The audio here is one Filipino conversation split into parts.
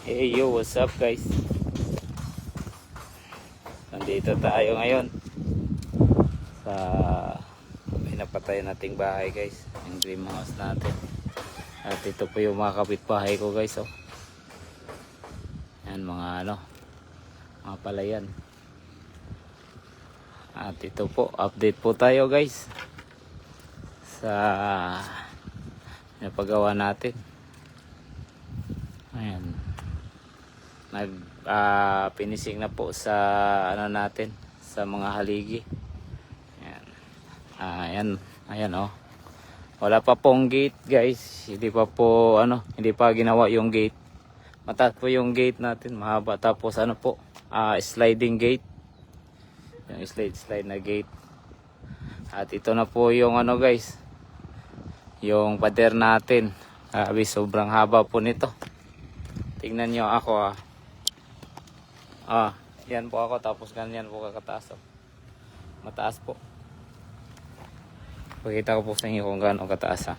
Hey yo, what's up guys? Nandito tayo ngayon sa pinapatay nating bahay guys, yung dream house natin. At ito po yung mga kapitbahay ko guys, oh. Yan mga mga palayan. At ito po, update po tayo guys sa napagawa natin. Ayan, finishing na po sa natin, sa mga haligi. Ayan, ayan oh. Wala pa pong gate guys, hindi pa po hindi pa ginawa yung gate. Mataas po yung gate natin, mahaba, tapos po, sliding gate, yung slide na gate. At ito na po yung guys, yung pader natin. Sobrang haba po nito. Tingnan nyo ako yan po ako, tapos ganyan po kakataas, oh. Mataas po. Pakita ko po sa inyo kung gaano kataas,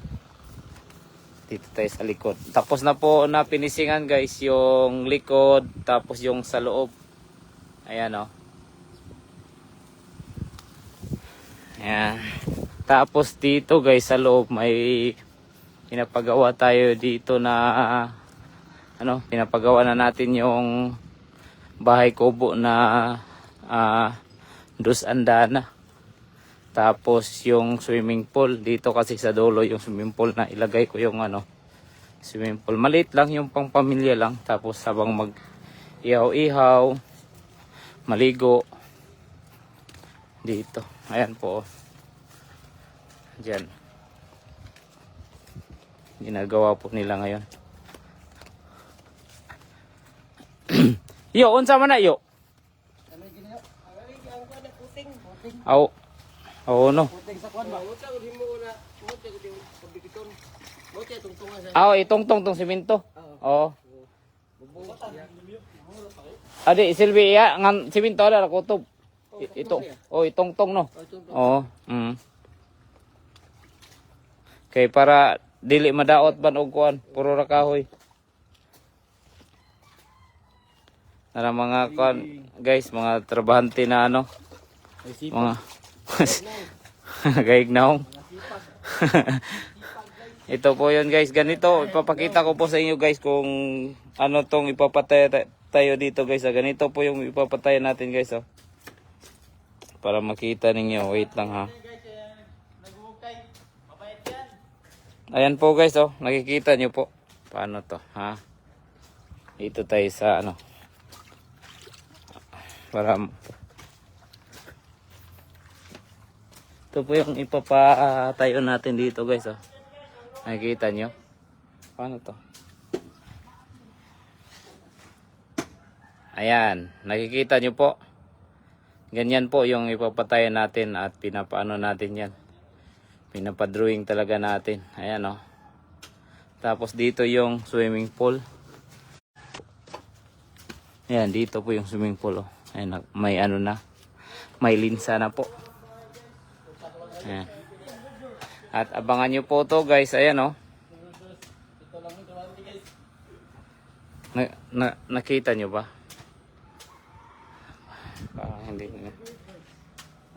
Dito tayo sa likod. Tapos na po na pinisingan guys yung likod, tapos yung sa loob. Ayan oh. Ayan. Tapos dito guys sa loob may pinapagawa tayo dito na pinapagawa na natin yung bahay kubo na dos andana. Tapos yung swimming pool dito, kasi sa dulo yung swimming pool na ilagay ko yung swimming pool. Maliit lang, yung pang pamilya lang. Tapos habang mag ihaw-ihaw, maligo dito. Ayan po. Diyan. Ginagawa po nila ngayon. Yo, unsa man na yo? Aw. Oo no. Itongtong tong simento. Oo. Adi Silvi ya ngan simento ala kutob. Ito. Itongtong no. Oo. Kay para dili madaot ban og kuan, puro ra kahoy. Para mga kuan guys, mga trabahante na mga gaignaong. Ito po yun guys, ganito ipapakita ko po sa inyo guys kung tong ipapatay tayo dito guys. Ganito po yung ipapatay natin guys, oh. Para makita ninyo, wait lang ha. Ayan po guys, oh, nakikita nyo po paano to, ha. Dito tayo sa para ito po yung ipapatayo natin dito guys, oh. Nakikita nyo paano to. Ayan, nakikita nyo po, ganyan po yung ipapatayo natin. At pinapaano natin yan, pinapadrawing talaga natin. Ayan oh. Tapos dito yung swimming pool. Ayan, dito po yung swimming pool, oh. Ayan, may may linsa na po. Ayan. At abangan nyo po to guys. Ayan oh. Nakita nyo ba?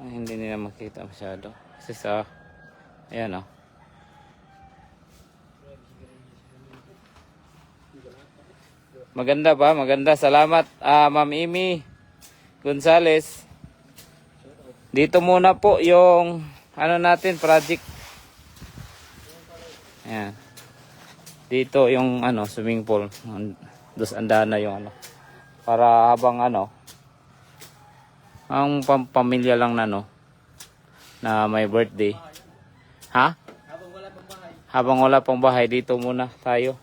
Hindi nila makita masyado. Kasi ayan oh. Maganda ba? Maganda. Salamat Ma'am Amy Gonzales. Dito muna po yung natin project. Ayan. Dito yung swimming pool. Dos andana yung para habang ang pamilya lang na may birthday. Ha? Habang wala pang bahay, dito muna tayo.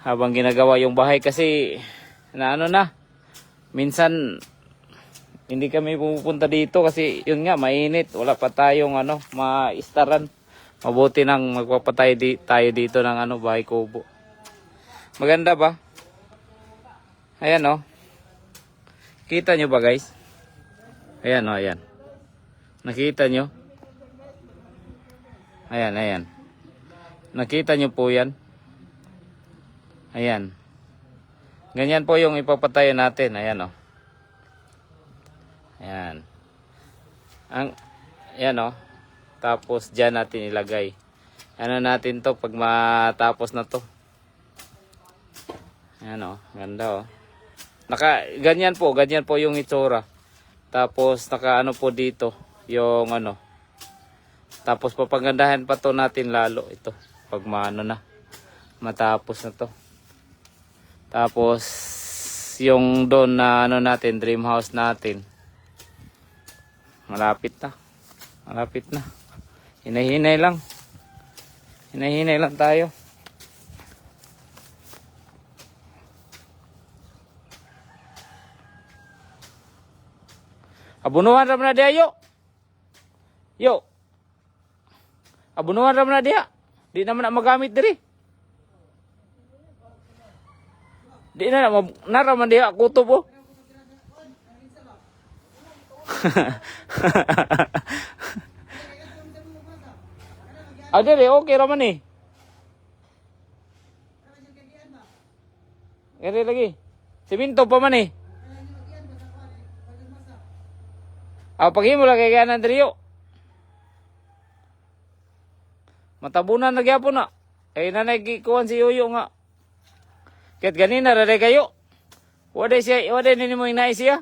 Habang ginagawa yung bahay kasi minsan hindi kami pupunta dito kasi yun nga, mainit. Wala pa tayong maistaran. Mabuti nang magpapatay tayo dito ng bahay kubo. Maganda ba? Ayan oh. Kita nyo ba guys? Ayan oh, ayan. Nakita nyo? Ayan, ayan. Nakita nyo po yan? Ayan. Ganyan po yung ipapatayo natin. Ayan o. Ayan. Ayan o. Tapos dyan natin ilagay. Ano natin to pag matapos na to. Ayan o. Ganda o. Ganyan po yung itsura. Tapos naka ano po dito. Yung ano. Tapos papagandahan pa to natin lalo ito. Pag maano na. Matapos na to. Tapos yung doon na ano natin, dream house natin. Malapit na. Malapit na. Hinay-hinay lang. Hinay-hinay lang tayo. Abunuhan ram na diya, yo. Yo. Abunuhan ram na diya. Di naman na magamit diri. Di na naraman diya kuto po. Diri okay raman eh. Gari lagi. Siminto pa man eh. Paghimo lang kay ganan diri yo. Matabunan na gyapon na. Ay nanay gikuan si Yoyo nga. Ket ganina ra kayo. Wala nini mo inay siya.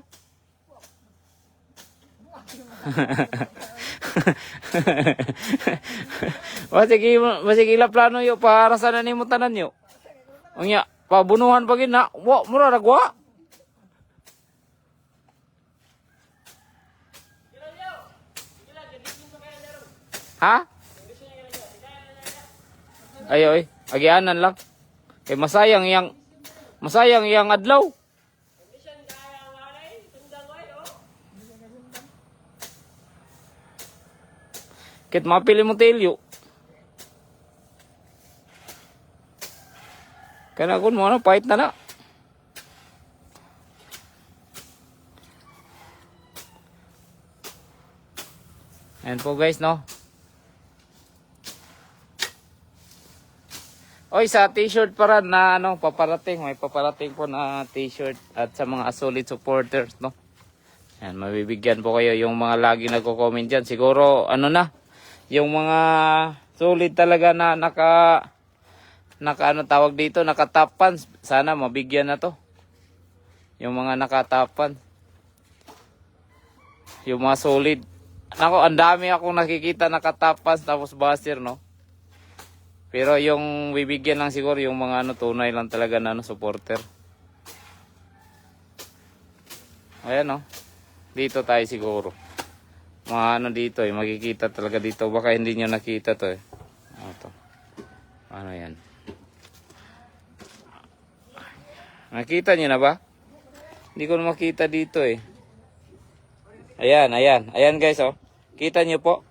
Masigi la plano yo para sa nimo tanan yo. Unya, pabunuhan pa gid na. Wa mura ra gwa. Ha? Ayo agianan lang. Kay masayang yang adlaw. Kit mapili mo telyo. Kana kun mo na pahit na na. Ayan po guys, no. Oy, sa t-shirt para na ano, paparating. May paparating po na t-shirt at sa mga solid supporters, no. Yan, mabibigyan po kayo yung mga lagi nagko-comment dyan. Siguro, ano na, yung mga solid talaga na naka ano tawag dito, nakatapan. Sana mabigyan na to. Yung mga nakatapan. Yung mga solid. Nako, ang dami akong nakikita nakatapan tapos baser, no. Pero yung bibigyan lang siguro yung mga ano, tunay lang talaga na ano, supporter. Ayan, no. Dito tayo siguro. Mga ano dito eh, makikita talaga dito. Baka hindi nyo nakita to eh. Ano to? Ano yan? Nakita nyo na ba? Hindi ko na makita dito eh. Ayan, ayan. Ayan guys, oh. Kita nyo po?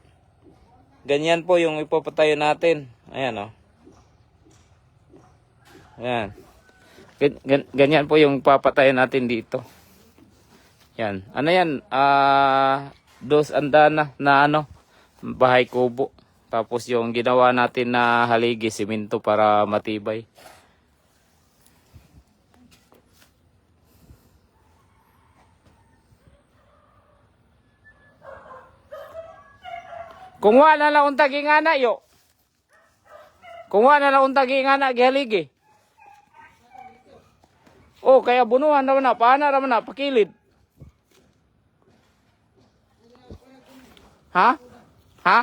Ganyan po yung ipapatayo natin. Ayan, oh. Ayan. Ganyan po yung papatayo natin dito. Yan. Ano yan? Dos andana na ano, bahay kubo. Tapos yung ginawa natin na haligi, simento para matibay. Kung wala lang untag ingana yo. Kung wala lang untag ingana gihaligi. Oh, kaya bunuhan naman na, paana naman na, pakilid. Ha? Ha?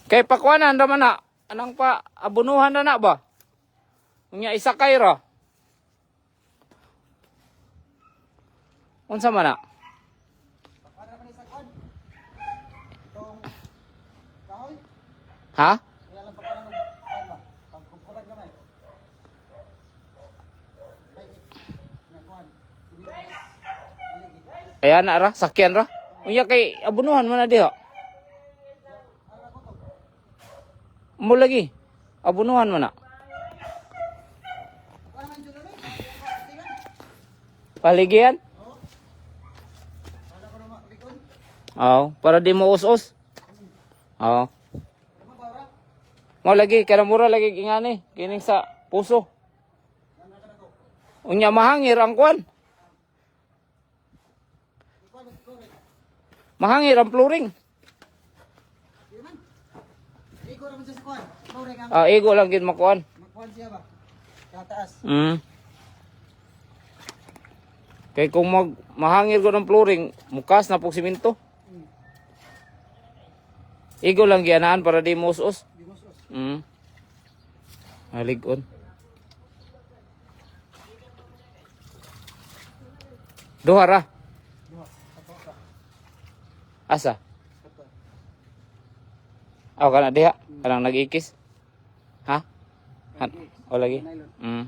Kay pakwanan naman na, anang pa, abunuhan na ba? Unya isa kayra. Unsa man na? Ha? Ayan na ra, sakyan ra. Unya kay abunuhan man na diha. Mo lagi. Abunuhan man na. Paligian? Oo, para di mo us-us. Oo. Mo lagi, kada mura lagi ingani, kining sa puso. Unya mahangir ang kwan. Mahangir ang flooring. Iko ra man sa kuan. Flooring ang Ah, ego lang gid makuan. magkuan siya ba? Kataas. Kay kung mahangir ko ng flooring, mukas na pong simento. Ego lang gianaan para di musos. Di mo sus. Haligon. Duha ra. Duha. Ato ka. Asa? Ato. Aw kana diha. Kanang nag-ikis. Ha? O lagi. Nylon.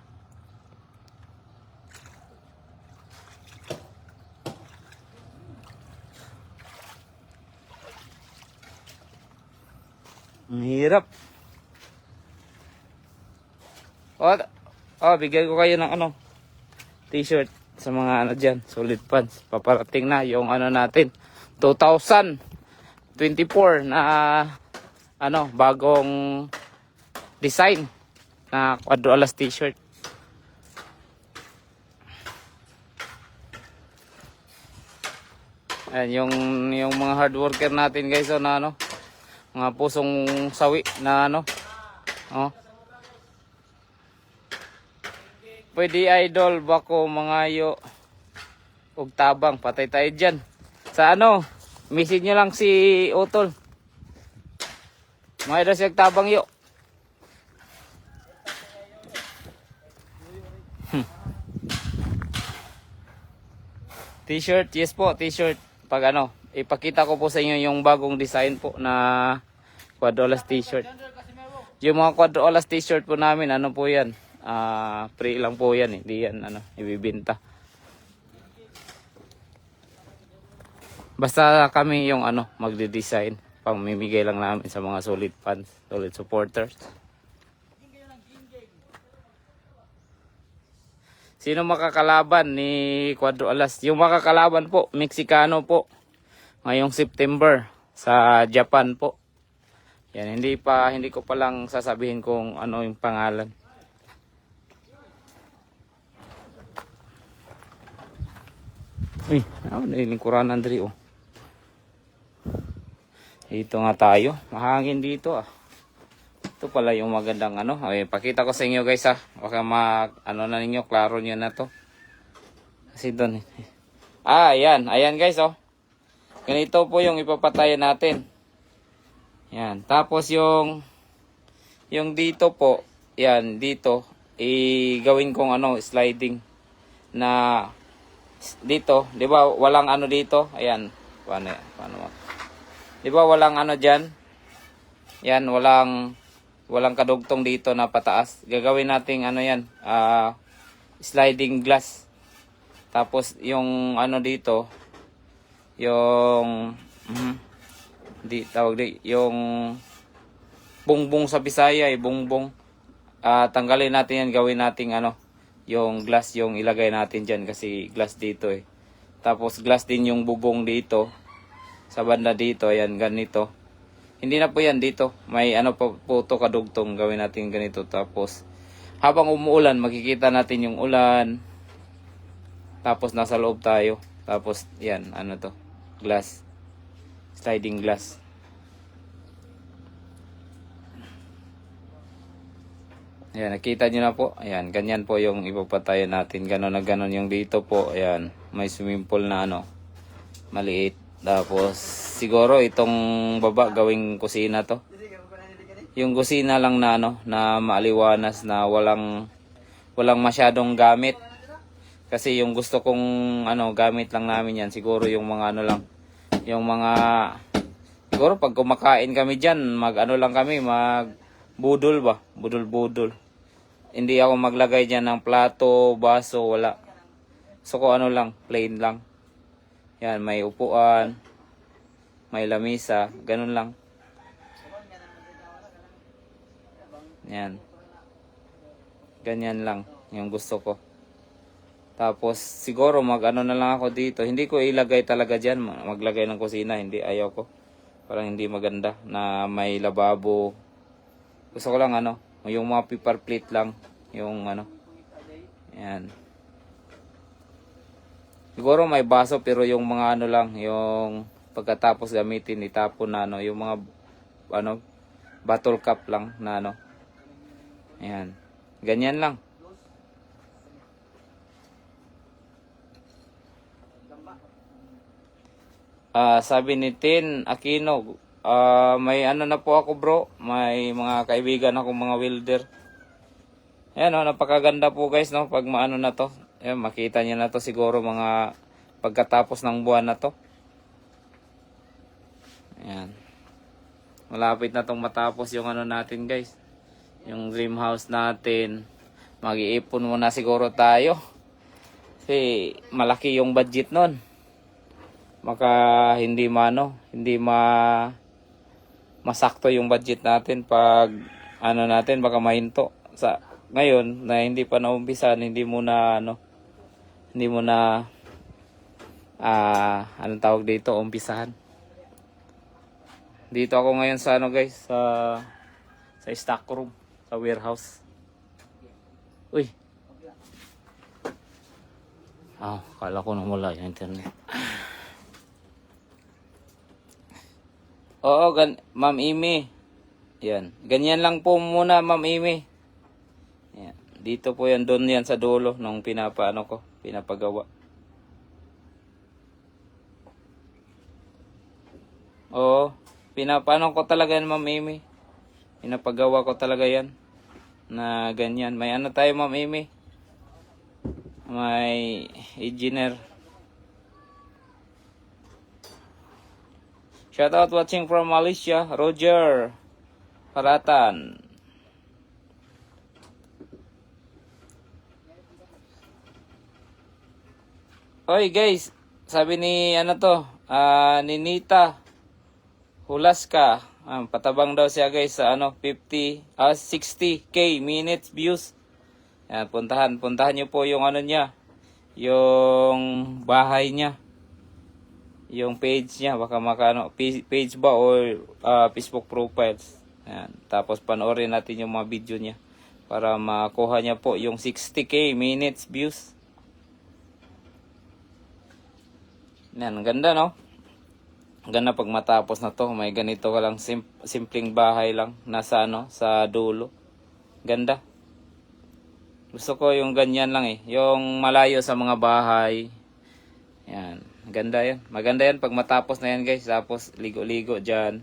Ang hirap. Bigay ko kayo ng ano, t-shirt sa mga ano dyan, solid pants. Paparating na yung ano natin, 2024 na ano, bagong design na Cuadro Alas t-shirt. Ayan, yung mga hard worker natin guys, so, na ano, mga pusong sawi na ano, oh. Pwede idol bako mangayo ug tabang, patay tayo dyan. Sa ano, message nyo lang si Utol. Mga idol siya tabang yo. T-shirt, yes po, t-shirt. Pag ano, ipakita ko po sa inyo yung bagong design po na Cuadro Alas t-shirt. Yung mga Cuadro Alas t-shirt po namin, ano po yan? Free lang po yan, hindi yan ano, ibibenta. Basta kami yung ano, magde-design, pamimigay lang namin sa mga solid fans, solid supporters. Sino makakalaban ni Cuadro Alas? Yung makakalaban po, Meksikano po. Ngayong September sa Japan po. Yan, hindi ko pa lang sasabihin kung ano yung pangalan. Uy, nilingkuran Andre oh. Dito nga tayo. Mahangin dito ah. Ito pala yung magandang ano. Okay, pakita ko sa inyo guys ah. Baka ano na ninyo, klaro nyo na to. Kasi doon. Ayan. Ayan guys oh. Ganito po yung ipapatayan natin. Yan. Tapos yung dito po. Yan, dito. Gawin kong ano, sliding. Na dito. Di ba walang ano dito? Ayan. Paano mo? Di ba walang ano dyan? Yan, walang kadugtong dito na pataas. Gagawin nating ano yan, sliding glass. Tapos yung ano dito, yung yung bungbong sa Bisaya, bungbong. Tanggalin natin yan, gawin nating ano, yung glass yung ilagay natin diyan kasi glass dito eh. Tapos glass din yung bubong dito. Sa banda dito, ayan, ganito. Hindi na po yan dito. May ano po to kadugtong, gawin natin ganito. Tapos habang umuulan, makikita natin yung ulan. Tapos nasa loob tayo. Tapos yan, ano to? Glass. Sliding glass. Ayan, nakita nyo na po. Ayan, ganyan po yung ipapatayan natin. Ganon na ganon yung dito po. Ayan, may swimming pool na ano, maliit. Tapos siguro itong baba gawing kusina to. Yung kusina lang na ano, na maaliwanas, na walang masyadong gamit. Kasi yung gusto kong ano, gamit lang namin yan. Siguro yung mga ano lang. Yung mga, siguro pag kumakain kami dyan, mag ano lang kami, mag budol ba? Budol. Hindi ako maglagay dyan ng plato, baso, wala. So ko ano lang, plain lang. Yan, may upuan, may lamisa, ganun lang. Yan. Ganyan lang yung gusto ko. Tapos siguro mag-ano na lang ako dito. Hindi ko ilagay talaga dyan, maglagay ng kusina, hindi, ayaw ko. Parang hindi maganda na may lababo. Gusto ko lang ano, yung mga paper plate lang, yung ano. Yan. Siguro may baso pero yung mga ano lang, yung pagkatapos gamitin itapon na ano, yung mga ano bottle cup lang na ano. Ayan. Ganyan lang. Sabi ni Tin Aquino, may ano na po ako bro, may mga kaibigan ako mga welder. Ayan o, napakaganda po guys no, pag maano na to. Ayan, makita niyo na to siguro mga pagkatapos ng buwan na to. Ayan. Malapit na tong matapos yung ano natin guys. Yung dream house natin. Mag-iipon muna siguro tayo. Kasi malaki yung budget nun. Maka hindi masakto yung budget natin pag ano natin baka mahinto. Sa ngayon na hindi pa naumpisan, hindi mo na anong tawag dito, umpisahan. Dito ako ngayon sa ano guys, sa stock room, sa warehouse. Uy. Kala ko namula yung internet. Oo, Ma'am Amy. Yan. Ganyan lang po muna, Ma'am Amy. Yan. Dito po yan, doon yan sa dulo nung pinapagawa. Oo, pinapano ko talaga yan, Ma'am Amy. Pinapagawa ko talaga yan. Na ganyan. May ano tayo, Ma'am Amy? May engineer. Shout out watching from Malaysia, Roger Paratan. Oy guys, sabi ni ni Nita Hulaska, patabang daw siya guys sa 60k minutes views. Yan, puntahan niyo po yung niya, yung bahay niya. Yung page niya, baka page ba o Facebook profiles. Ayan. Tapos panoorin natin yung mga video niya para makuha niya po yung 60k minutes views. Yan, ganda no? Ganda pag matapos na to, may ganito ka lang simpleng bahay lang nasa sa dulo. Ganda. Gusto ko yung ganyan lang yung malayo sa mga bahay. Yan. Ganda yan. Maganda yan pag matapos na yan guys. Tapos ligo-ligo dyan.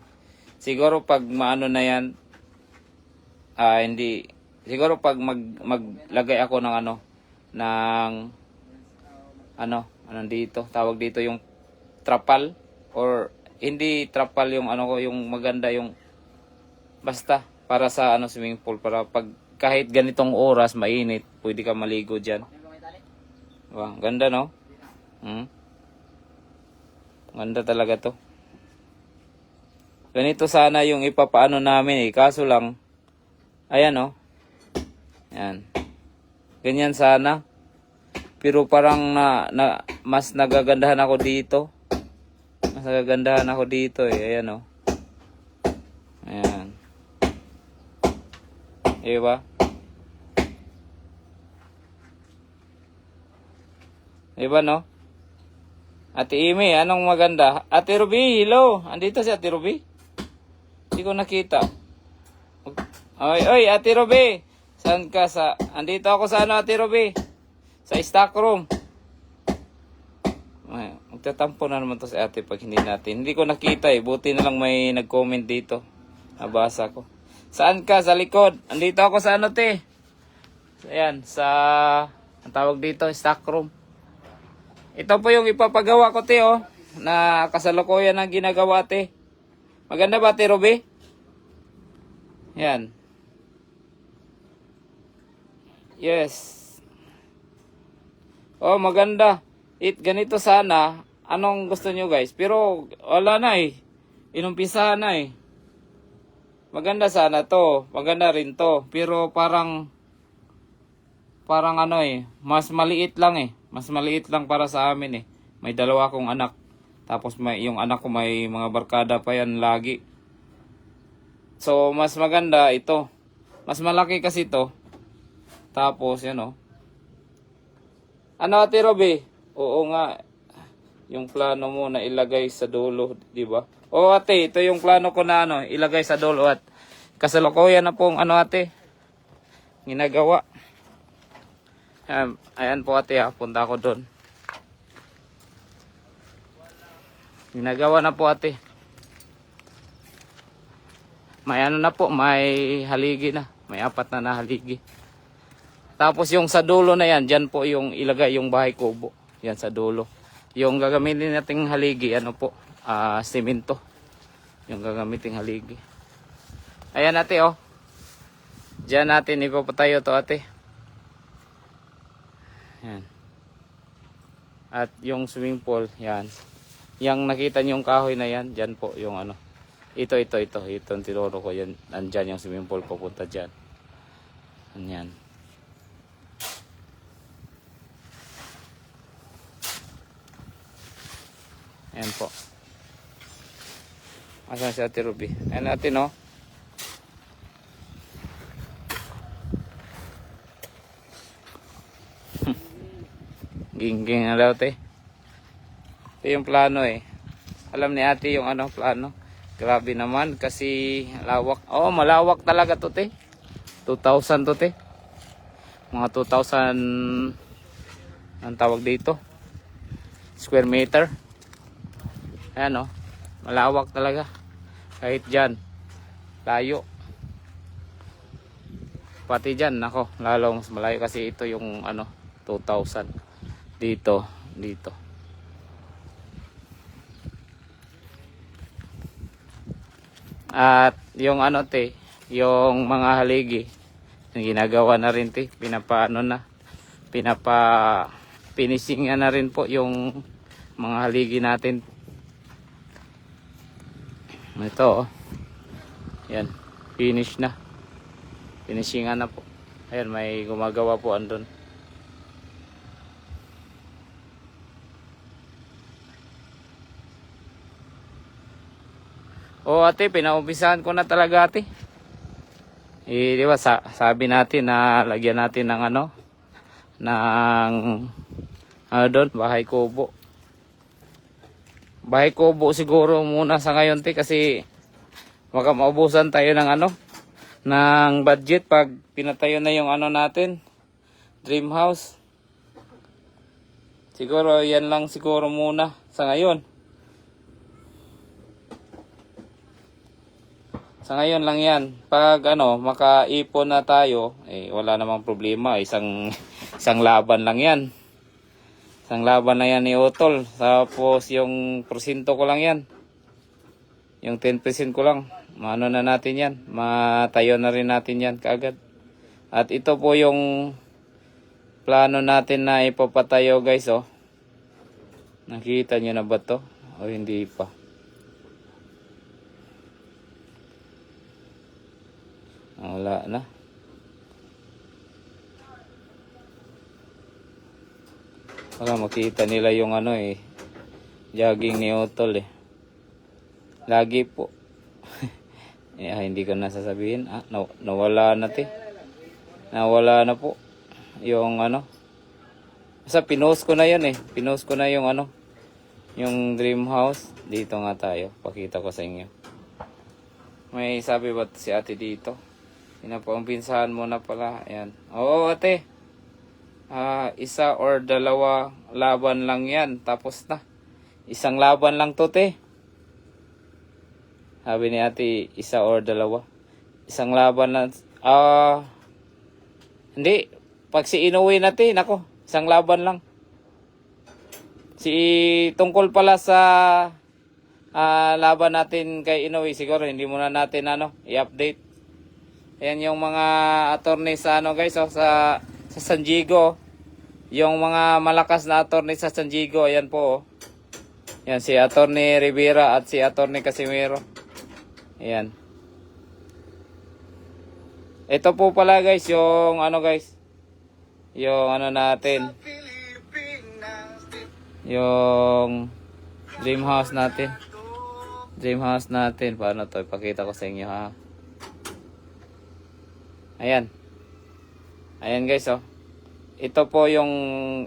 Siguro pag maano na yan. Hindi. Siguro pag maglagay ako ng ng dito. Tawag dito yung trapal. Or hindi trapal yung yung maganda yung basta para sa swimming pool. Para pag kahit ganitong oras mainit. Pwede ka maligo dyan. Wow, ganda no? Ganda talaga to. Ganito sana yung ipapaano namin kaso lang ayan Yan. Ganyan sana. Pero parang mas nagagandahan ako dito. Mas nagagandahan ako dito Ayan Ayan. Diba? Diba no? Ate Amy, anong maganda? Ate Ruby, hello. Andito si Ate Ruby. Hindi ko nakita. Oy, Ate Ruby. Saan ka andito ako sa Ate Ruby? Sa stock room. Ay, magtatampo na naman to si Ate pag hindi natin. Hindi ko nakita Buti na lang may nag-comment dito. Nabasa ko. Saan ka? Sa likod. Andito ako sa te? Ayan, ang tawag dito, stock room. Ito po yung ipapagawa ko na kasalukuyan ang ginagawa Maganda ba Ruby? Yan. Yes. Maganda. Ganito sana. Anong gusto nyo guys? Pero wala na Inumpisahan na Maganda sana to. Maganda rin to. Pero parang mas maliit lang Mas maliit lang para sa amin May dalawa akong anak. Tapos yung anak ko may mga barkada pa yan lagi. So mas maganda ito. Mas malaki kasi to. Tapos yan Ate Roby? Oo nga, yung plano mo na ilagay sa dulo, di ba? Oo ate, ito yung plano ko na ano, ilagay sa dulo at kasalukuyan na pong ano ate, ginagawa. Ayan po ate ha, punta ako doon. Ginagawa na po ate. May ano na po, may haligi na. May 4 na haligi. Tapos yung sa dulo na yan, dyan po yung ilagay yung bahay kubo. Yan sa dulo. Yung gagamitin nating haligi, ano po, simento. Yung gagamitin haligi. Ayan ate oh. Diyan natin ipapatayo to ate. Yan. At yung swimming pool, yan. Yang nakita niyo yung kahoy na yan, dyan po yung ano. Ito. Itong tinuro ko yan. Nandyan yung swimming pool, pupunta dyan. Yan. Ayan po. Asan si Ate Ruby? Ayan natin no. Gingging na daw te. Ito yung plano eh. Alam ni ate yung ano plano. Grabe naman kasi lawak. Oh, malawak talaga to te. 2,000 to te. Mga 2,000 ang tawag dito. Square meter. Ayan oh. Malawak talaga. Kahit dyan. Layo. Pati dyan. Nako. Lalong mas malayo kasi ito yung ano 2,000. Dito. At yung ano te, yung mga haligi, ginagawa na rin te, finishing na rin po yung mga haligi natin. Ito oh. Yan, finishingan na po. Ayan, may gumagawa po andun. O ate, pinaumpisahan ko na talaga ate. Di ba sabi natin na lagyan natin ng ano doon, bahay kubo. Bahay kubo siguro muna sa ngayon te kasi baka maubusan tayo ng ano ng budget pag pinatayo na yung ano natin, dream house. Siguro yan lang siguro muna sa ngayon. Sa ngayon lang yan. Pag ano, makaipon na tayo, wala namang problema. Isang laban lang yan. Isang laban na yan ni Utol. Tapos yung porsyento ko lang yan. Yung 10% ko lang. Maano na natin yan. Matayo na rin natin yan kaagad. At ito po yung plano natin na ipapatayo guys oh. Nakita nyo na ba to? O hindi pa? Wala na. Baka makita nila yung ano jogging ni Utol Lagi po. Hindi ko na sasabihin. Nawala na Nawala na po. Yung ano. Basta pinost ko na yun Pinost ko na yung ano. Yung dream house. Dito nga tayo. Pakita ko sa inyo. May sabi ba si ate dito? Pinapaumpinsahan mo na pala. Ayan. Oo ate. 1 or 2 laban lang yan. Tapos na. 1 laban lang to te. Sabi ni ate 1 or 2. 1 laban lang. Hindi. Pag si Inuwi natin. Nako. 1 laban lang. Tungkol pala sa laban natin kay Inuwi. Siguro hindi muna natin i-update. Ayan yung mga attorney sa guys sa San Diego. Yung mga malakas na attorney sa San Diego, ayan po. Yan si Attorney Rivera at si Attorney Casimiro. Ayan. Ito po pala guys yung guys. Yung natin. Yung dream house natin. Dream house natin. Paano to? Ipakita ko sa inyo ha. Ayan. Ayan guys oh. ito po yung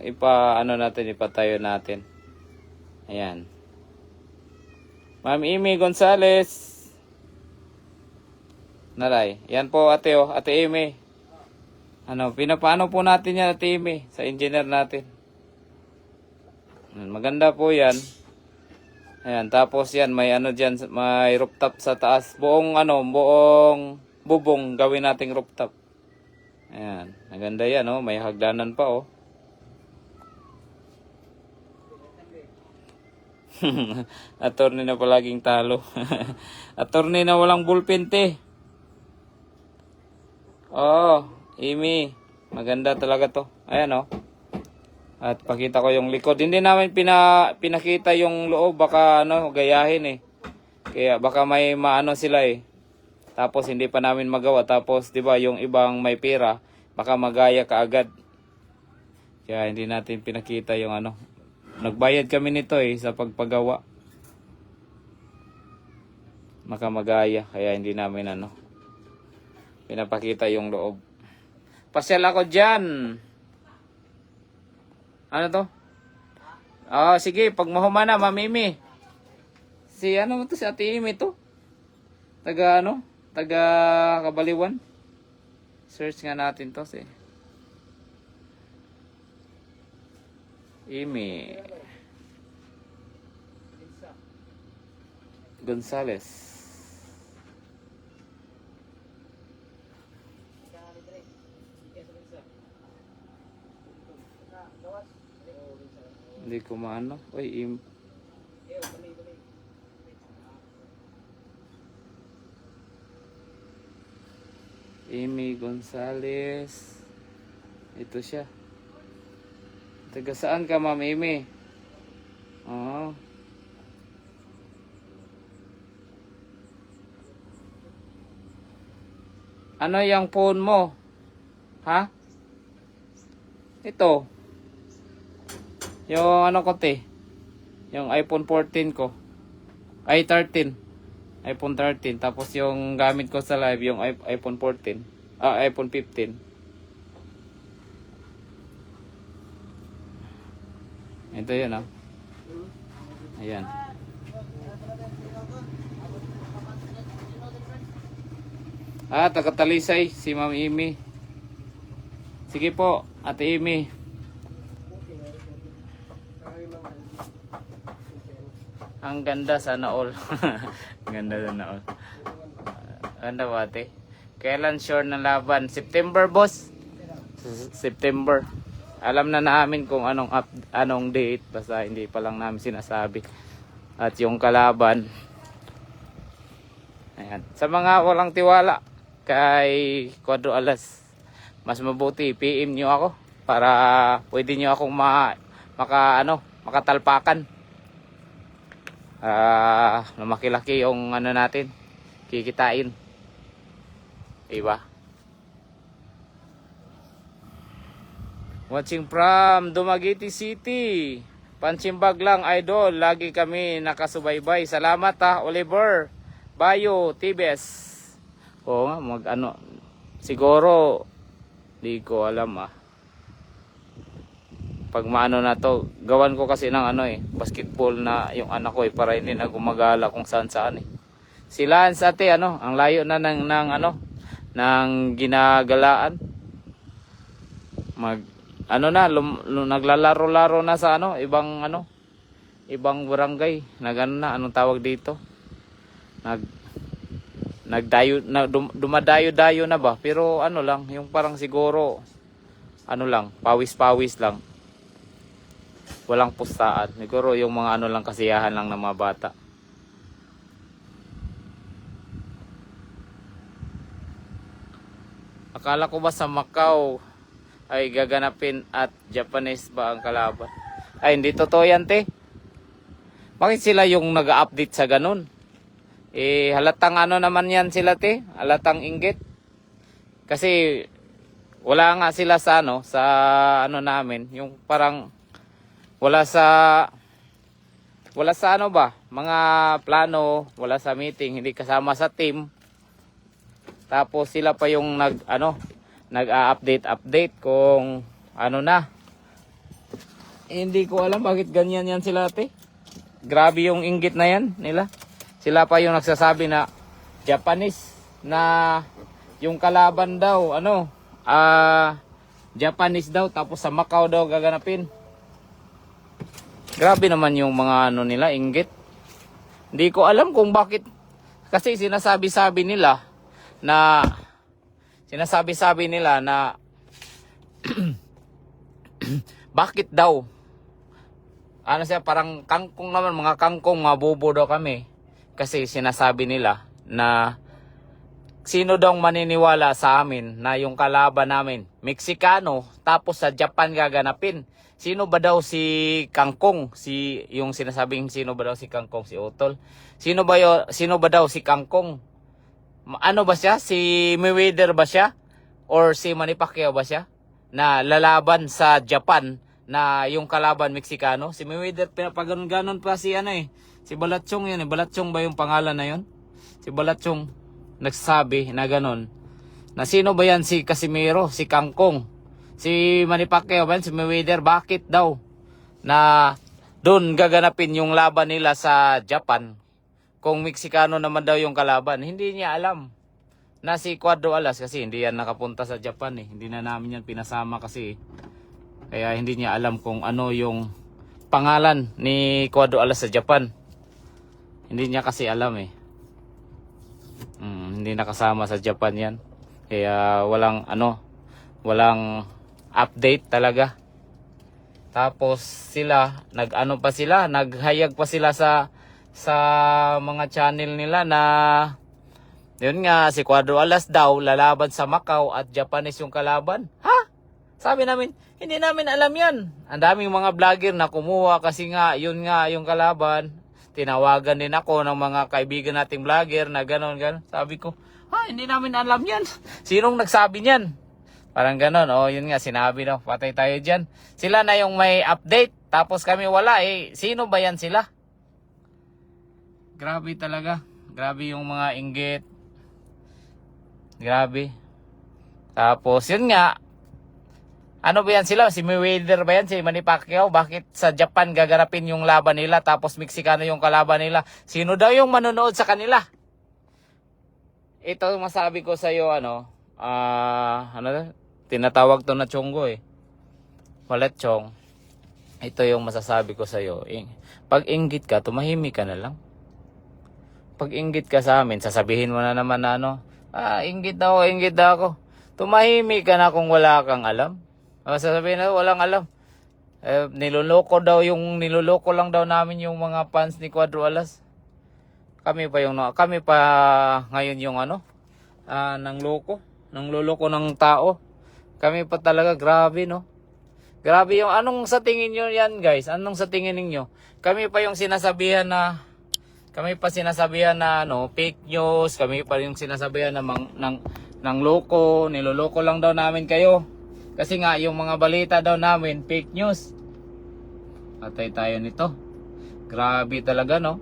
ipatayo natin. Ayan. Ma'am Amy Gonzales. Naray. Yan po ate oh, Ate Amy. Pinapaano po natin yan Ate Amy sa engineer natin. Maganda po yan. Ayan, tapos yan may diyan, may rooftop sa taas. Buong bubong gawin nating rooftop. Ayan, maganda yan oh, may hagdanan pa oh. Attorney na palaging talo. Attorney na walang bullpen te. Oh, Amy, maganda talaga to. Ayan oh. At pakita ko yung likod. Hindi namin pinakita yung loob, baka gayahin eh. Kaya baka may sila eh. Tapos hindi pa namin magawa. Tapos 'di ba yung ibang may pera, baka magaya kaagad. Kaya hindi natin pinakita yung Nagbayad kami nito eh sa pagpagawa. Baka magaya, kaya hindi namin pinapakita yung loob. Pasyal ako diyan. Ano to? Oh, sige, pag mahumana, mamimi. Si si Ate Amy to? Taga Kabaliwan. Search nga natin to si Amy Gonzales. Hindi ko maano. Uy, Amy Gonzales. Ito siya. Taga saan ka, Ma'am Amy? Oh. Ano yung phone mo? Ha? Ito. Yung ko yung iPhone 14 ko. Ay 13. iPhone 13. Tapos yung gamit ko sa live yung iPhone 14. iPhone 15. Ito yun Ayan. Taga-Talisay si Ma'am Amy. Sige po, Ate Amy. Ang ganda sana all. Ganda sana all. Ganda ba ate? Kailan sure na laban? September boss? September. Alam na namin kung anong date. Basta hindi pa lang namin sinasabi. At yung kalaban. Ayan. Sa mga walang tiwala kay Cuadro Alas, mas mabuti PM nyo ako para pwede nyo akong makatalpakan. Lumaki-laki yung natin, kikitain. Diba? Watching from Dumaguete City. Pansimbag lang idol, lagi kami nakasubaybay. Salamat Oliver Bayo Tibes. Oo nga, siguro di ko alam pag na to, gawan ko kasi ng basketball na yung anak ko para hindi na gumagala kung saan saan Si Lance ate ang layo na ng ginagalaan. Naglalaro-laro na sa ibang barangay. Anong tawag dito? Dumadayo-dayo na ba? Pero lang, yung parang siguro lang, pawis-pawis lang. Walang pustaan. Siguro yung mga lang kasiyahan lang ng mga bata. Akala ko ba sa Macau ay gaganapin at Japanese ba ang kalaban? Ay, hindi totoo yan, te. Bakit sila yung nag-update sa ganun? Halatang naman yan sila, te. Halatang inggit. Kasi wala nga sila sa namin, yung parang wala sa mga plano, wala sa meeting, hindi kasama sa team. Tapos sila pa yung nag-update kung ano na. Hindi ko alam bakit ganyan yan sila, ate. Grabe yung inggit na yan nila. Sila pa yung nagsasabi na Japanese, na yung kalaban daw, ano, Japanese daw, tapos sa Macau daw gaganapin. Grabe naman yung mga ano nila, inggit. Hindi ko alam kung bakit. Kasi sinasabi-sabi nila na bakit daw, ano siya, parang kangkong naman, mga kangkong, mga bobo daw kami. Kasi sinasabi nila na sino daw maniniwala sa amin na yung kalaban namin Meksikano, tapos sa Japan gaganapin. Sino ba daw si Kangkong? Yung sinasabing sino ba daw si Kangkong, si Utol? Sino ba daw si Kangkong? Ano ba siya? Si Mayweather ba siya? Or si Manny Pacquiao ba siya? Na lalaban sa Japan na yung kalaban Meksikano. Si Mayweather, pinapaganon-ganon pa si ano eh. Si Balatchong yun eh. Balatchong ba yung pangalan na yun? Si Balatchong nagsasabi na ganon. Na sino ba yan? Si Casimiro, si Kangkong, si Manny Pacquiao ba yan? Si Mayweather. Bakit daw na doon gaganapin yung laban nila sa Japan kung Meksikano naman daw yung kalaban? Hindi niya alam na si Cuadro Alas, kasi hindi yan nakapunta sa Japan eh. Hindi na namin yan pinasama kasi kaya hindi niya alam kung ano yung pangalan ni Cuadro Alas sa Japan. Hindi niya kasi alam eh. Hindi nakasama sa Japan yan. Kaya walang update talaga. Tapos sila, naghayag pa sila sa mga channel nila na yun nga, si Cuadro Alas daw lalaban sa Macau at Japanese yung kalaban. Ha? Sabi namin, hindi namin alam yan. Ang daming mga vlogger na kumuha kasi nga, yun nga yung kalaban. Tinawagan din ako ng mga kaibigan nating vlogger na ganon. Sabi ko, hindi namin alam yan. Sinong nagsabi niyan? Parang ganon. Yun nga, sinabi daw, patay tayo dyan. Sila na yung may update, tapos kami wala eh. Sino ba yan sila? Grabe talaga. Grabe yung mga inggit. Grabe. Tapos yun nga, ano ba yan sila? Si Mayweather ba yan? Si Manny Pacquiao? Bakit sa Japan gaganapin yung laban nila tapos Meksikano yung kalaban nila? Sino daw yung manonood sa kanila? Ito masabi ko sa iyo, tinatawag to na Chonggo eh. Balatchong. Ito yung masasabi ko sa iyo. Pag inggit ka, tumahimik ka na lang. Pag inggit ka sa amin, sasabihin mo na naman na inggit na ako. Tumahimik ka na kung wala kang alam. Sasabihin na walang alam. Niloloko lang daw namin yung mga fans ni Cuadro Alas. Kami pa ngayon yung nangloloko ng tao. Kami pa talaga, grabe no. Grabe yung anong sa tingin niyo yan, guys? Anong sa tingin niyo? Kami pa yung sinasabihan na fake news. Kami pa yung sinasabihan na ng loko, niloloko lang daw namin kayo. Kasi nga yung mga balita daw namin fake news. Patay tayo nito. Grabe talaga no.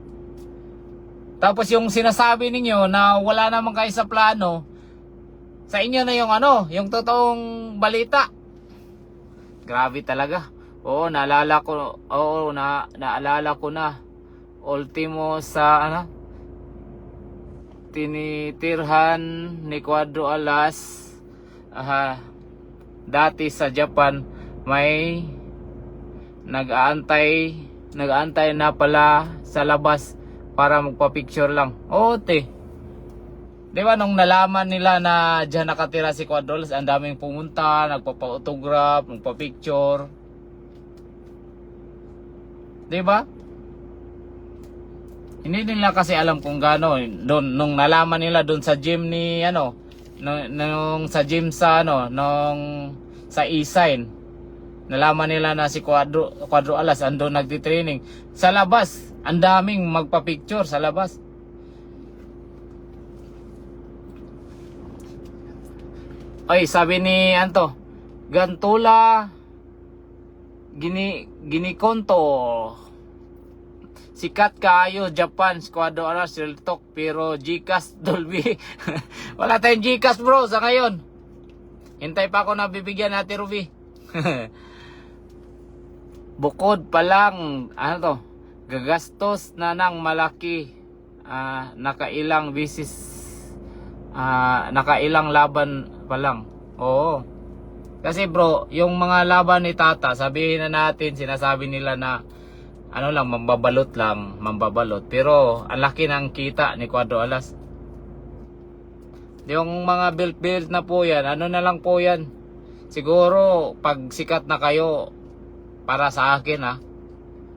Tapos yung sinasabi ninyo na wala naman kayo sa plano, sa inyo na yung totoong balita. Grabe talaga. Naalala ko na. Ultimo sa tinitirhan ni Cuadro Alas dati sa Japan, may nag-aantay na pala sa labas para magpa-picture lang. Di ba nung nalaman nila na diyan nakatira si Cuadro Alas, ang daming pumunta, nagpapa-autograph, magpa-picture. Di ba? Hindi nila kasi alam kung gaano. Nung nalaman nila doon sa gym ni nung sa gym sa sa E-Sign, nalaman nila na si Cuadro Alas andun nagti-training. Sa labas, ang daming magpa-picture sa labas. Ay, sabi ni Gantula Ginikonto, sikat kaayo Japan, Cuadro Alas, real talk, pero Gcash Dolby. Wala tayong Gcash bro sa ngayon. Hintay pa ako na bibigyan natin Ruby. Bukod pa lang, ano to, gagastos na ng malaki, nakailang bisis, nakailang laban pa lang. Oo. Kasi bro, yung mga laban ni Tata, sabihin na natin, sinasabi nila na ano lang, mambabalot lang, mambabalot. Pero ang laki ng kita ni Cuadro Alas. Yung mga build na po yan, ano na lang po yan. Siguro, pag sikat na kayo, para sa akin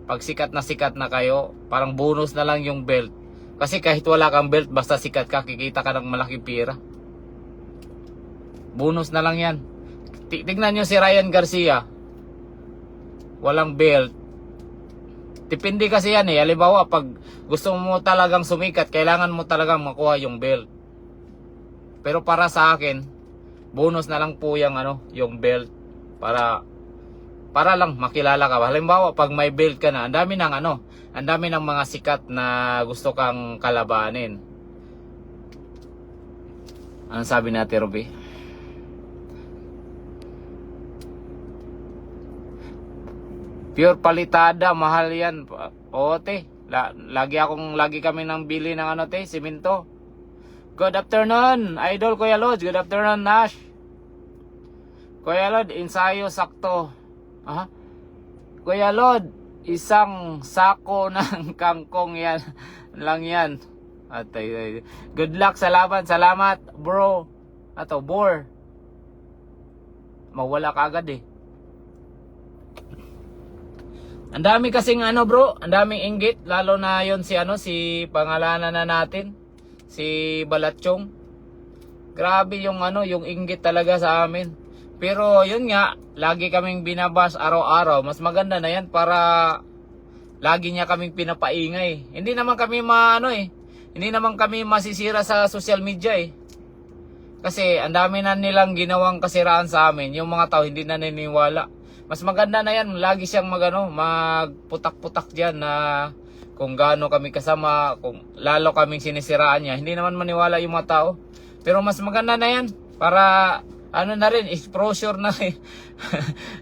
pag sikat na kayo, parang bonus na lang yung belt. Kasi kahit wala kang belt, basta sikat ka, kikita ka ng malaking pira. Bonus na lang yan. Tignan nyo si Ryan Garcia. Walang belt. Depende kasi yan halimbawa, pag gusto mo talagang sumikat, kailangan mo talagang makuha yung belt. Pero para sa akin, bonus na lang po yung belt para lang makilala ka. Halimbawa, pag may belt ka na, ang dami ng mga sikat na gusto kang kalabanin. Anong sabi natin, Ruby? Pure palitada, mahal yan. Oo, te. Lagi kami nang bili ng simento. Good afternoon, Idol Kuya Lodge. Good afternoon, Nash. Kuya Lod, ensayo sakto. Kuya Lod, isang sako ng kangkong yan lang yan. Good luck sa laban. Salamat, bro. Bor. Mawala ka agad Ang dami kasing bro, ang daming inggit, lalo na yon si pangalanan na natin. Si Balatchong. Grabe yung inggit talaga sa amin. Pero yun nga, lagi kaming binabas araw-araw. Mas maganda na yan para lagi niya kaming pinapaingay. Hindi naman kami hindi naman kami masisira sa social media Kasi ang dami na nilang ginawang kasiraan sa amin. Yung mga tao hindi na naniniwala. Mas maganda na yan, lagi siyang magputak-putak diyan na kung gaano kami kasama, kung lalo kaming sinisiraan niya. Hindi naman maniwala yung mga tao. Pero mas maganda na yan para na rin, exposure na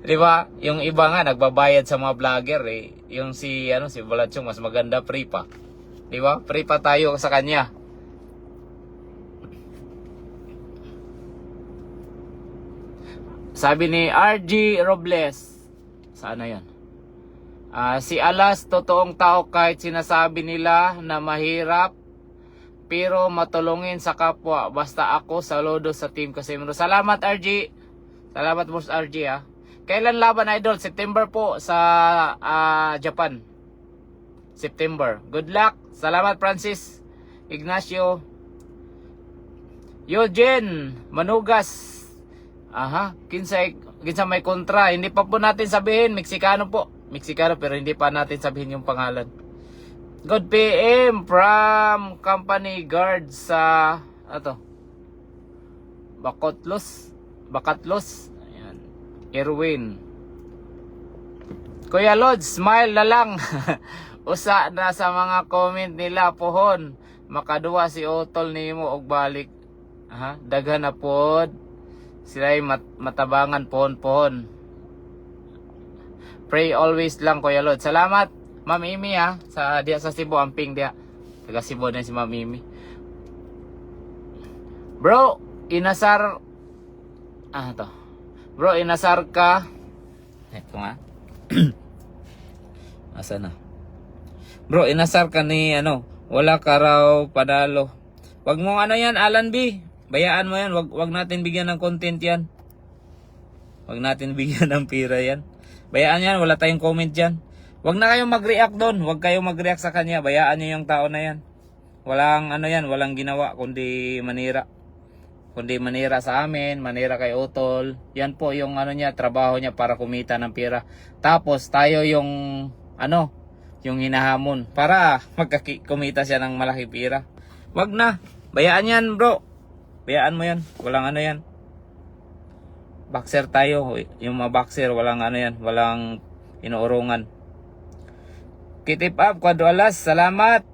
Di ba? Yung iba nga nagbabayad sa mga vlogger Yung si Balatchong mas maganda free pa. Di ba? Free pa tayo sa kanya. Sabi ni RG Robles. Saan na yan? Si Alas, totoong tao kahit sinasabi nila na mahirap pero matulungin sa kapwa. Basta ako saludo sa Team Casimiro. Salamat RG. Salamat Boss RG Kailan laban Idol? September po sa Japan. September. Good luck. Salamat Francis Ignacio. Eugene Manugas. Kinsa may kontra. Hindi pa po natin sabihin. Meksikano po. Meksikano pero hindi pa natin sabihin yung pangalan. Good PM from company guard sa Bakatlos. Ayan. Erwin. Kuya Lodge, smile na lang. Usa na sa mga comment nila pohon. Makaduwa si Otol nimo og balik. Daghan na pod. Sila'y matabangan pohon. Pray always lang Kuya Lord. Salamat Ma'am Imi sa Cebu, Amping dia. Taga Cebu na si Ma'am Imi. Bro, inasar Bro, inasar ka. Ito nga. Asa na? Bro, inasar ka ni wala ka raw padalo. Wag mo yan, Alan B. Bayaan mo yan. Wag natin bigyan ng content yan. Wag natin bigyan ng pira yan. Bayaan yan, wala tayong comment dyan. Huwag na kayong mag-react doon. Huwag kayong mag-react sa kanya. Bayaan nyo yung tao na yan. Walang walang ginawa kundi manira. Kundi manira sa amin, manira kay Utol. Yan po yung trabaho niya para kumita ng pera. Tapos tayo yung yung hinahamon para kumita siya ng malaki pera. Wag na. Bayaan yan, bro. Bayaan mo yan. Walang yan. Boxer tayo. Yung mga boxer, walang walang inuurungan. Kitip up, Cuadro Alas. Salamat.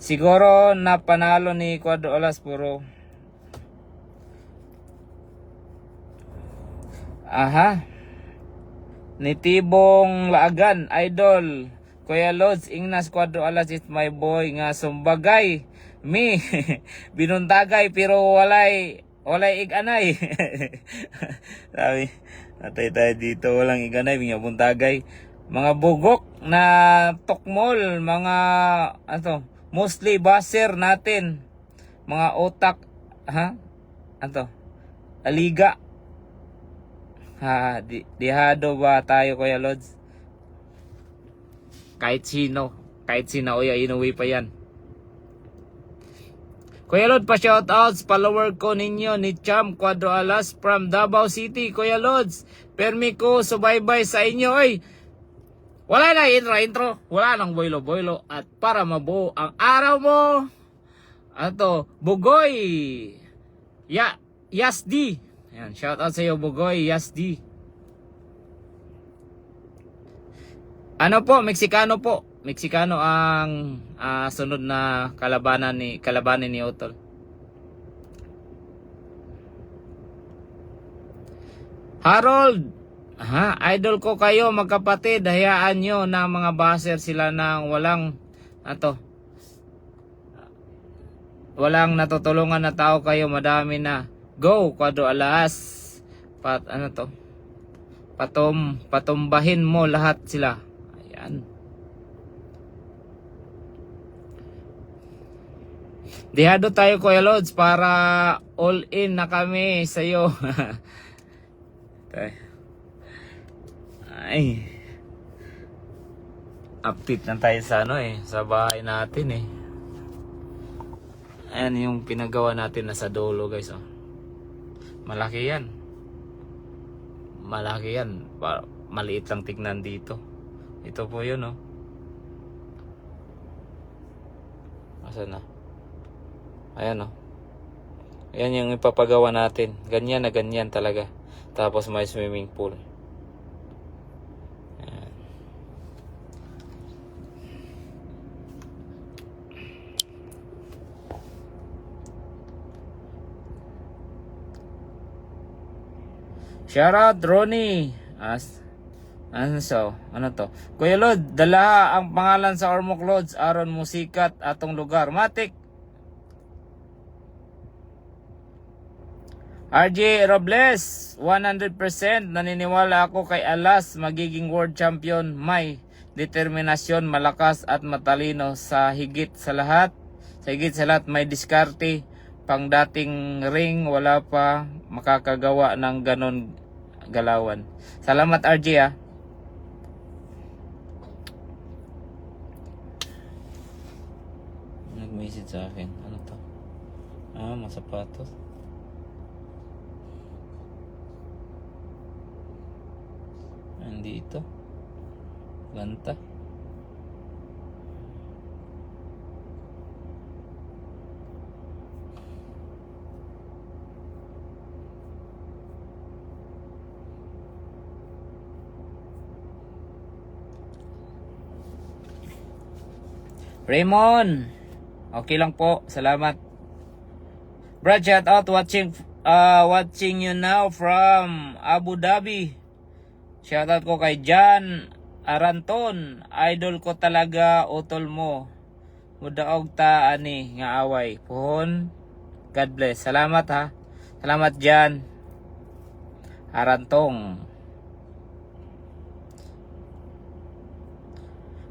Siguro napanalo ni Cuadro Alas puro Aha. Nitibong Laagan, idol. Kuya Lods, Ignas Cuadro Alas is my boy nga sumbagay. Mi, binuntagay pero walay iganay. Sabi, natay tayo dito, walang iganay, mga buntagay. Mga bugok na tukmol, mga mostly baser natin. Mga otak, aliga. Dihado ba tayo, Kuya Lods? Kahit sino, oya, inuwi pa yan. Kuya Lod, pa-shoutouts, follower ko ninyo ni Cham Cuadro Alas from Davao City. Kuya Lods, permi ko subaybay sa inyo. Oy, wala na intro. Wala nang boylo. At para mabuo ang araw mo, Bugoy Yasdi. Ayan, shoutout sa iyo, Bugoy Yasdi. Meksikano po. Meksikano ang sunod na kalabanin ni Otol. Harold, idol ko kayo magkapatid. Hayaan nyo na mga baser sila ng walang natutulungan na tao kayo. Madami na. Go, Cuadro Alas. Patumbahin mo lahat sila. Ayan. Dihado tayo, Kuya Lods, para all in na kami sa iyo. Ay. Update na tayo sa sa bahay natin Ayan yung pinagawa natin na sa dulo, guys. Malaki yan. Maliit lang tignan dito. Ito po yun, Asan na? Ayan, Ayan yung ipapagawa natin. Ganyan na ganyan talaga. Tapos may swimming pool. Ayan. Shoutout Ronnie. Ano to? Kuya Lod, dala ang pangalan sa Ormoc Lods aron musikat atong lugar. Matik. RJ Robles, 100% naniniwala ako kay Alas magiging world champion. May determinasyon, malakas at matalino sa higit sa lahat. May diskarte. Pang dating ring, wala pa makakagawa ng ganon galawan. Salamat, RJ, Nag-message sa akin. Ano to? Mga sapatos. Andito. Ganta. Raymond, okay lang po, salamat. Brad, shout out watching you now from Abu Dhabi. Shout out ko kay Jan Aranton, idol ko talaga, utol mo. Mudaog ta ani nga away. Pohon, God bless. Salamat Salamat Jan Arantong.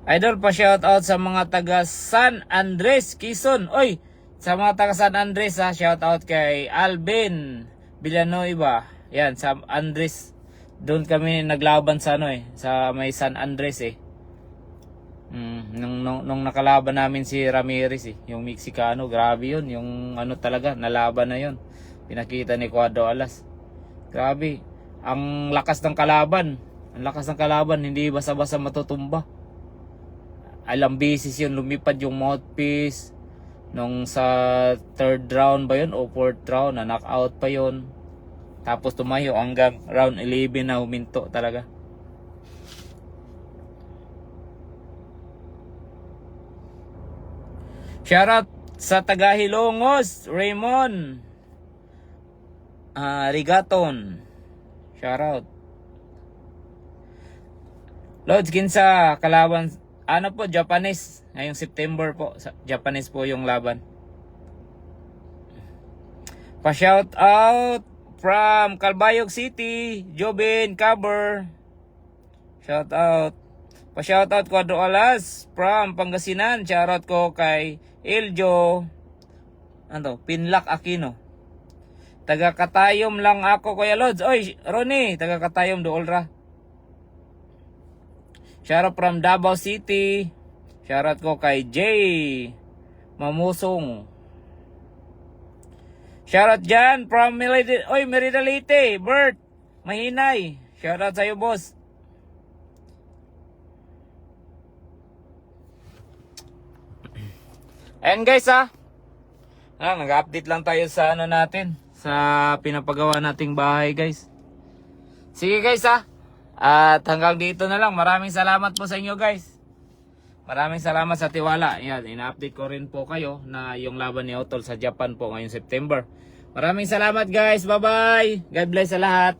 Idol, pa shout out sa mga taga San Andres, Quezon. Oy, sa mga taga San Andres shout out kay Alvin Villanueva. Yan, sa Andres. Doon kami naglaban sa sa may San Andres nung nakalaban namin si Ramirez yung Meksikano. Grabe yun, yung talaga, nalaban na yun. Pinakita ni Cuadro Alas. Grabe, ang lakas ng kalaban. Hindi basta-basta matutumba. Alam beses yun, lumipad yung mouthpiece. Nung sa 3rd round ba yun o 4th round, na knockout pa yun. Tapos tumayo hanggang round 11 na huminto talaga. Shoutout sa taga Hilongos, Raymond Rigaton. Shoutout. Lods, kinsa kalaban, ano po, Japanese. Ngayong September po, Japanese po yung laban. Pa-shout out from Calbayog City, Jobin Caber. Shout out. Pa-shout out Cuadro Alas from Pangasinan. Shout out ko kay Eljo Pinlock Aquino. Taga Katayom lang ako, Kuya Lods. Oy, Ronnie, taga Katayom dool ra. Shout out from Davao City. Shout out ko kay Jay Mamusong. Shout out dyan from Merida Leyte, Bert Mahinay. Shout out sa'yo, boss. Ayan guys nag-update lang tayo sa ano natin, sa pinapagawa nating bahay guys. Sige guys at hanggang dito na lang. Maraming salamat po sa inyo guys. Maraming salamat sa tiwala. Yan, ina-update ko rin po kayo na yung laban ni Otol sa Japan po ngayong September. Maraming salamat guys. Bye bye. God bless sa lahat.